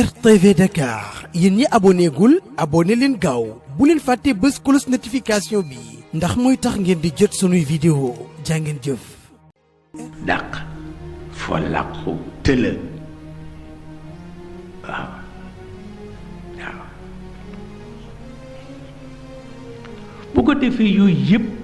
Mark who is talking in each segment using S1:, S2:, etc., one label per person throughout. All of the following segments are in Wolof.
S1: RTV Dakar yéen ñi abonné gul abonné leen gaaw bu leen fàtte bës cloche notification bi ndax mooy tax ngeen di jot sunuy vidéo jàngeen jëf.
S2: dàq foo làqu tëla waaw waaw bu ko defee yooyu yëpp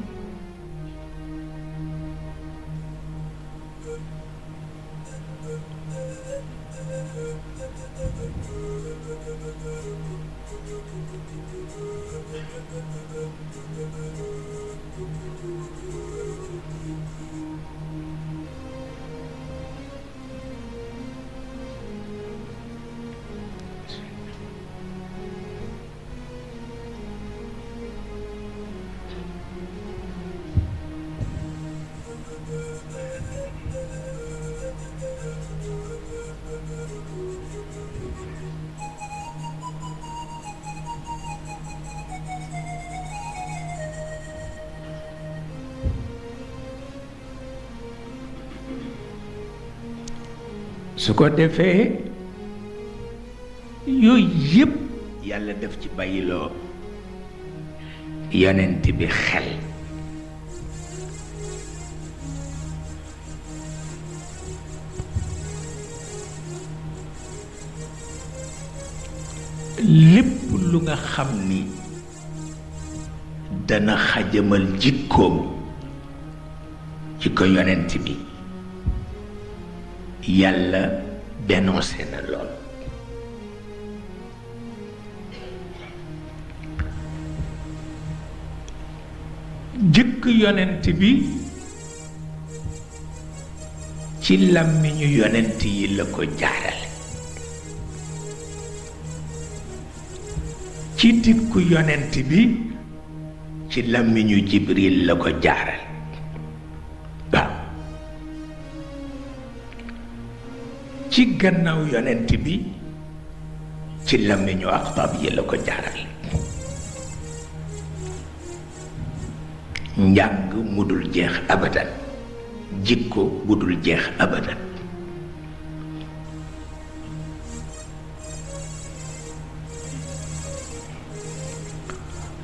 S2: su ko defee yooyu yëpp yàlla def ci bàyyiloo yonent bi xel lépp lu nga xam ni dana xajamal jikkoom ci ko yonent bi yàlla dénoncé na lool jëkk yonent bi ci làmmiñu yonent yi la ko jaarale ci dikku yonent bi ci làmmiñu Jibril la ko jaarale ci gannaaw yonent bi ci làmmiñu Axtaab yi la ko jaarale njàng mu dul jeex abadan jikko bu dul jeex abadan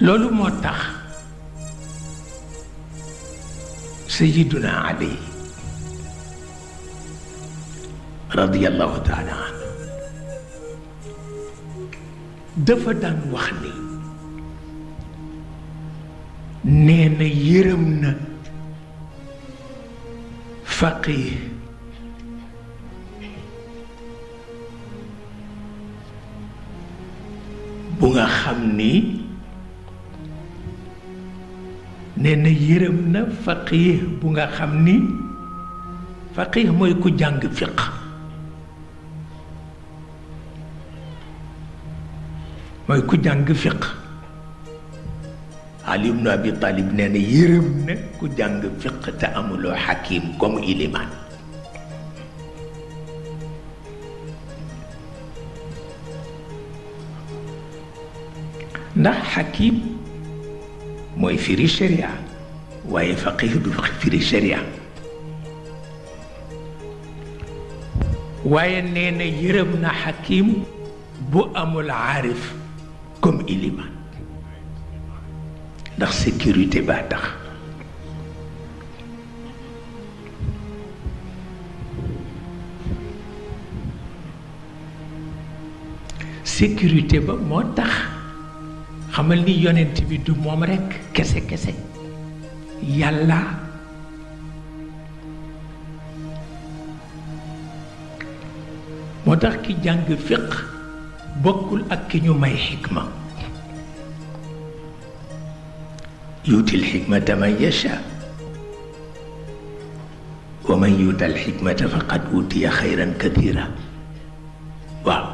S2: loolu moo tax Sayyiduna Ali radiyallahu taala anhu dafa daan wax ni nee na yërëm na faqih bu nga xam ni nee na yërëm na faqih bu nga xam ni faqih mooy ku jàng fiq mooy ku jàng fiq Ali ibn Abi Talib nee na yërëm na ku jàng fiq te amuloo xakim comme ilimaan ndax xakim mooy firi sharia waaye faqih du firi sharia waaye nee na yërëm na xakim bu amul aarif comme iliman ndax sécurité baa tax sécurité ba moo tax xamal ni yonent bi du moom rekk kese kese yàlla moo tax ki jàng fiq bokkul ak ki ñu may xikma yuutil xikmata man yasha wa man yuutal xikmata faqad utiya xayran kathira waaw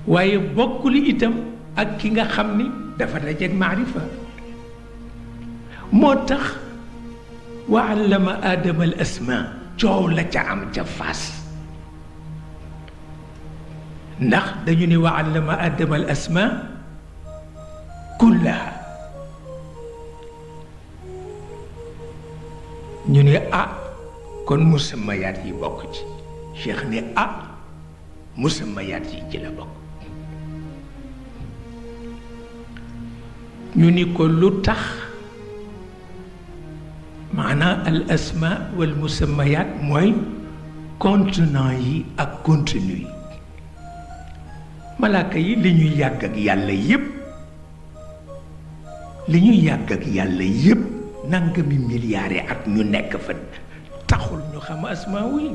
S2: waaye bokkul itam ak ki nga xam ni dafa dajeeg maarifa moo tax wa allama aadama al asma coow la ca am ca faas ndax dañu ne wa allama aadama al asma kullaha ñu ne kon musammayaat yi bokk ci cheikh ne musammayaat yi ci la bokk. ñu ni ko lu tax maanaam al asma wal musammayaat mooy contenant yi ak contenu yi. malaaka yi li ñuy yàgg ak yàlla yépp li ñuy yàgg ak yàlla yépp nangami milliards yi at ñu nekk fa taxul ñu xam asmaaw yi.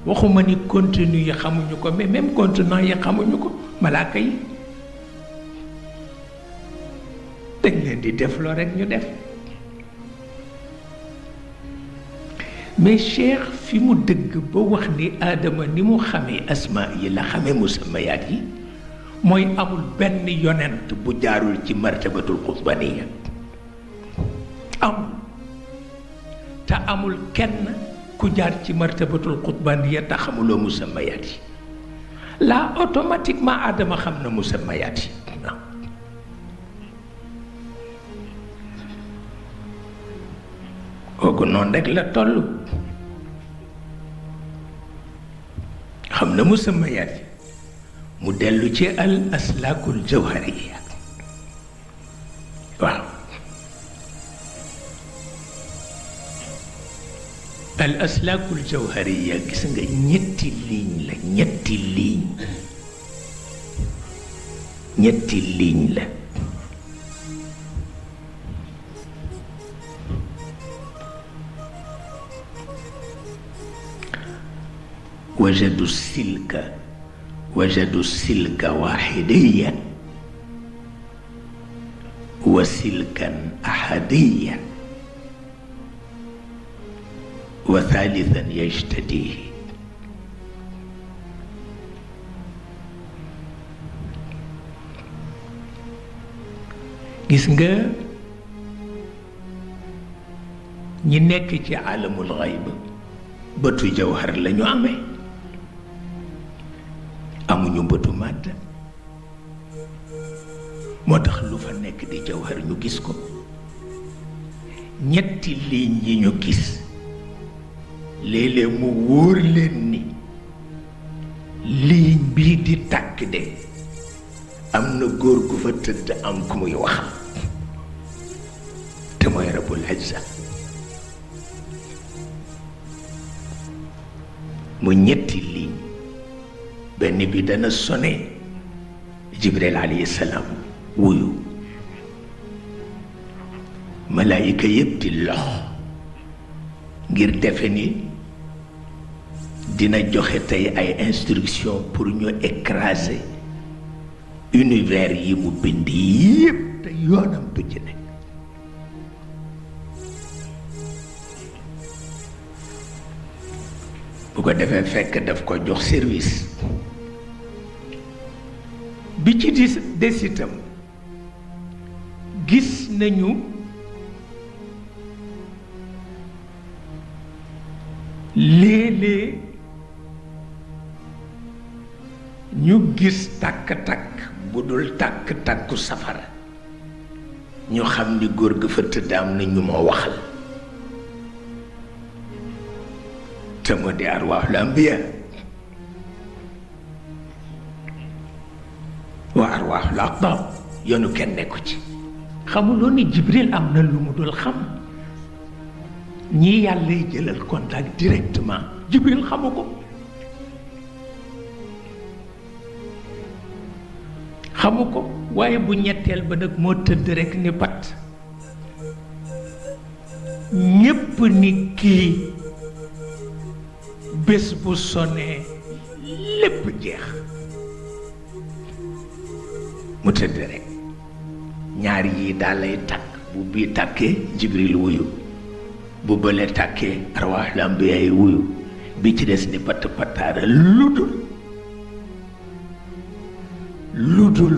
S2: waxuma ni contenu yi xamuñu ko mais même contenant yi xamuñu ko malaaka yi dañ leen di def loo rekk ñu def. mais Cheikh fi mu dëgg ba wax ni Aadama ni mu xamee asma yi la xamee musammayaat yi mooy amul benn yonent bu jaarul ci martabatul xutbaniya amul te amul kenn ku jaar ci martabatul xutbaniya te xamuloo musammayaat yi là automatiquement Aadama xam na musammayaat yi. kooku noonu rek la toll xam na musammayaat yi mu dellu ci al aslaakul jawhariya waaw al aslaakul jawhariya gis nga ñetti ligne la ñetti ligne la وجدوا السلك واحديا وسلكا أحديا وثالثا يجتديه. gis nga ñi nekk ci alamul xayb bëtu jawhar la ñu amee amuñu bëtu màdd moo tax lu fa nekk di jawhar ñu gis ko. ñetti ligne yi ñu gis léeg-léeg mu wóor leen ni ligne bii di tàkk de am na góor gu fa tëdd am ku muy waxal te mooy Rabbul Izza. mu ñetti ligne benn bi dana sone Jibril alayhi salaam wuyu malaayika yépp di lox ngir defe ni dina joxe tey ay instruction pour ñu écraser univers yi mu bind yépp te yoonam du ci nekk. bu ko defee fekk daf ko jox service bi ci des itam gis nañu léeg-léeg ñu gis tàkk-tàkk bu dul tàkk-tàkku safara ñu xam ni góor ga fa tëdd am na ñu ma waxal te moo di arwaaxul ambiya wa arwaaxul aqdam yoonu kenn nekku ci. xamuloo ni Jibril am na lu mu dul xam ñii yàlla yi jëlal contact directement Jibril xamu ko waaye bu ñetteel ba nag moo tëdd rekk ni pat ñépp ni kii bés bu sonee lépp jeex mu tëdd rekk ñaar yii daal lay tàkk bu bii tàkkee Jibril wuyu bu bële tàkkee arwaaxul ambiya yi wuyu bi ci des ni patt pattaara lu dul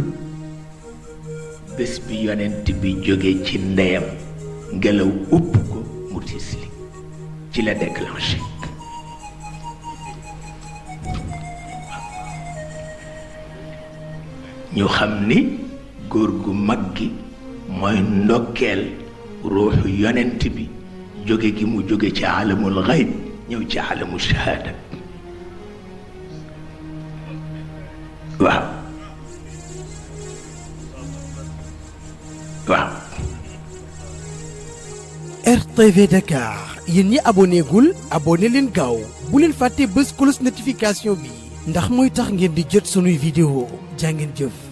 S2: bés bi yonent bi jóge ci ndeyam ngelaw upp ko mu tisli ci la déclenché. ñu xam ni góor gu mag gi mooy ndokkeel ruuxu yonent bi jóge gi mu jóge ci alamul xayb ñëw ci alamu shahaada waaw waaw.
S1: RTV Dakar yéen ñi abonné gul abonné leen gaaw bu leen fàtte bës cloche notification bi ndax mooy tax ngeen di jot sunuy vidéo jaa ngeen jëf.